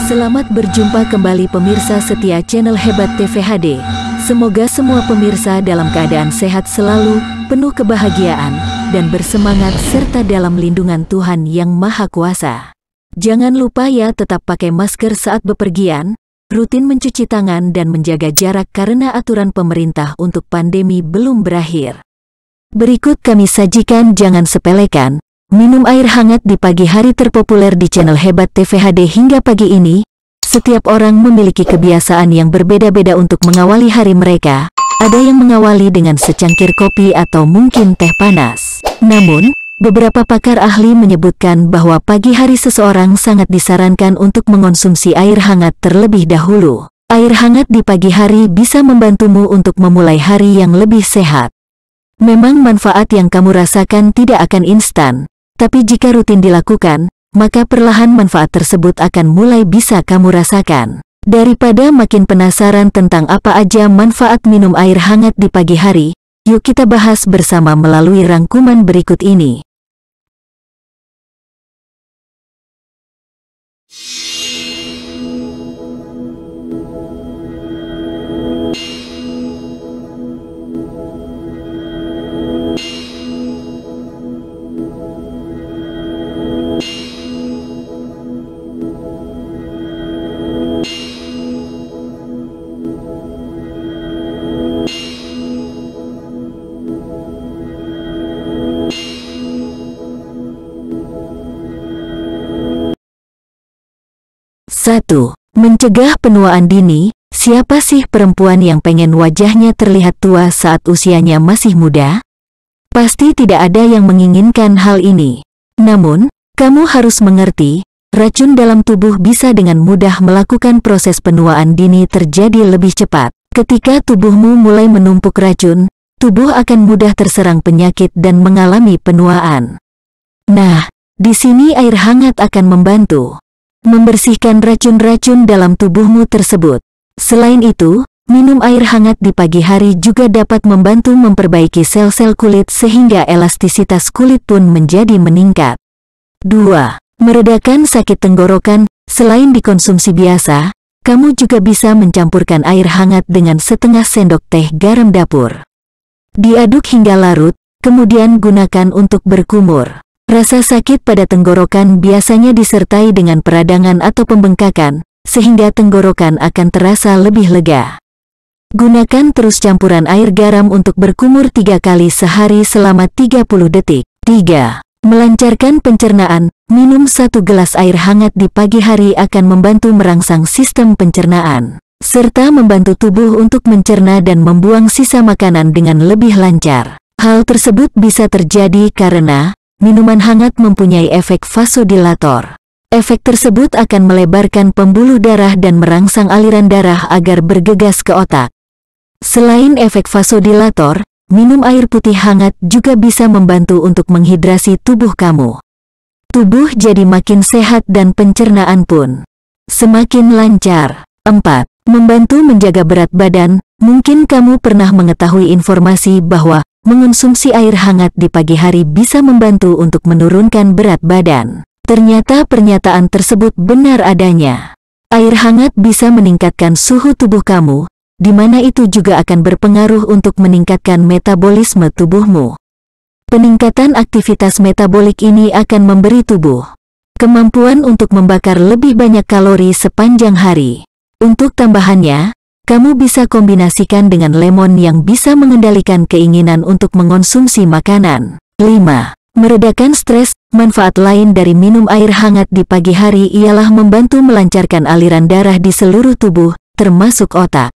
Selamat berjumpa kembali pemirsa setia channel Hebat TV HD. Semoga semua pemirsa dalam keadaan sehat selalu, penuh kebahagiaan, dan bersemangat serta dalam lindungan Tuhan Yang Maha Kuasa. Jangan lupa ya tetap pakai masker saat bepergian, rutin mencuci tangan dan menjaga jarak karena aturan pemerintah untuk pandemi belum berakhir. Berikut kami sajikan jangan sepelekan. Minum air hangat di pagi hari terpopuler di channel Hebat TV HD hingga pagi ini. Setiap orang memiliki kebiasaan yang berbeda-beda untuk mengawali hari mereka. Ada yang mengawali dengan secangkir kopi atau mungkin teh panas. Namun, beberapa pakar ahli menyebutkan bahwa pagi hari seseorang sangat disarankan untuk mengonsumsi air hangat terlebih dahulu. Air hangat di pagi hari bisa membantumu untuk memulai hari yang lebih sehat. Memang manfaat yang kamu rasakan tidak akan instan. Tapi jika rutin dilakukan, maka perlahan manfaat tersebut akan mulai bisa kamu rasakan. Daripada makin penasaran tentang apa aja manfaat minum air hangat di pagi hari, yuk kita bahas bersama melalui rangkuman berikut ini. Satu, mencegah penuaan dini. Siapa sih perempuan yang pengen wajahnya terlihat tua saat usianya masih muda? Pasti tidak ada yang menginginkan hal ini. Namun, kamu harus mengerti, racun dalam tubuh bisa dengan mudah melakukan proses penuaan dini terjadi lebih cepat. Ketika tubuhmu mulai menumpuk racun, tubuh akan mudah terserang penyakit dan mengalami penuaan. Nah, di sini air hangat akan membantu membersihkan racun-racun dalam tubuhmu tersebut. Selain itu, minum air hangat di pagi hari juga dapat membantu memperbaiki sel-sel kulit sehingga elastisitas kulit pun menjadi meningkat. 2. Meredakan sakit tenggorokan. Selain dikonsumsi biasa, kamu juga bisa mencampurkan air hangat dengan setengah sendok teh garam dapur. Diaduk hingga larut, kemudian gunakan untuk berkumur. Rasa sakit pada tenggorokan biasanya disertai dengan peradangan atau pembengkakan, sehingga tenggorokan akan terasa lebih lega. Gunakan terus campuran air garam untuk berkumur 3 kali sehari selama 30 detik. 3. Melancarkan pencernaan. Minum 1 gelas air hangat di pagi hari akan membantu merangsang sistem pencernaan, serta membantu tubuh untuk mencerna dan membuang sisa makanan dengan lebih lancar. Hal tersebut bisa terjadi karena minuman hangat mempunyai efek vasodilator. Efek tersebut akan melebarkan pembuluh darah dan merangsang aliran darah agar bergegas ke otak. Selain efek vasodilator, minum air putih hangat juga bisa membantu untuk menghidrasi tubuh kamu. Tubuh jadi makin sehat dan pencernaan pun semakin lancar. 4. Membantu menjaga berat badan. Mungkin kamu pernah mengetahui informasi bahwa mengonsumsi air hangat di pagi hari bisa membantu untuk menurunkan berat badan. Ternyata pernyataan tersebut benar adanya. Air hangat bisa meningkatkan suhu tubuh kamu, di mana itu juga akan berpengaruh untuk meningkatkan metabolisme tubuhmu. Peningkatan aktivitas metabolik ini akan memberi tubuh kemampuan untuk membakar lebih banyak kalori sepanjang hari. Untuk tambahannya, kamu bisa kombinasikan dengan lemon yang bisa mengendalikan keinginan untuk mengonsumsi makanan. 5. Meredakan stres. Manfaat lain dari minum air hangat di pagi hari ialah membantu melancarkan aliran darah di seluruh tubuh, termasuk otak.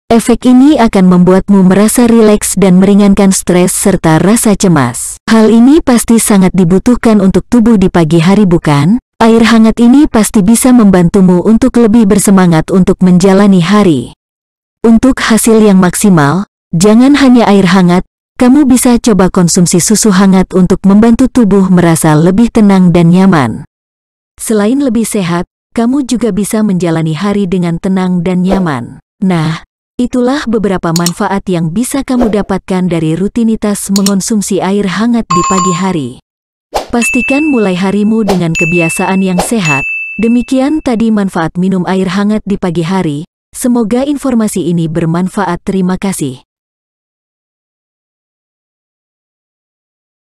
Efek ini akan membuatmu merasa rileks dan meringankan stres serta rasa cemas. Hal ini pasti sangat dibutuhkan untuk tubuh di pagi hari, bukan? Air hangat ini pasti bisa membantumu untuk lebih bersemangat untuk menjalani hari. Untuk hasil yang maksimal, jangan hanya air hangat, kamu bisa coba konsumsi susu hangat untuk membantu tubuh merasa lebih tenang dan nyaman. Selain lebih sehat, kamu juga bisa menjalani hari dengan tenang dan nyaman. Nah, itulah beberapa manfaat yang bisa kamu dapatkan dari rutinitas mengonsumsi air hangat di pagi hari. Pastikan mulai harimu dengan kebiasaan yang sehat, Demikian tadi manfaat minum air hangat di pagi hari. Semoga informasi ini bermanfaat. Terima kasih.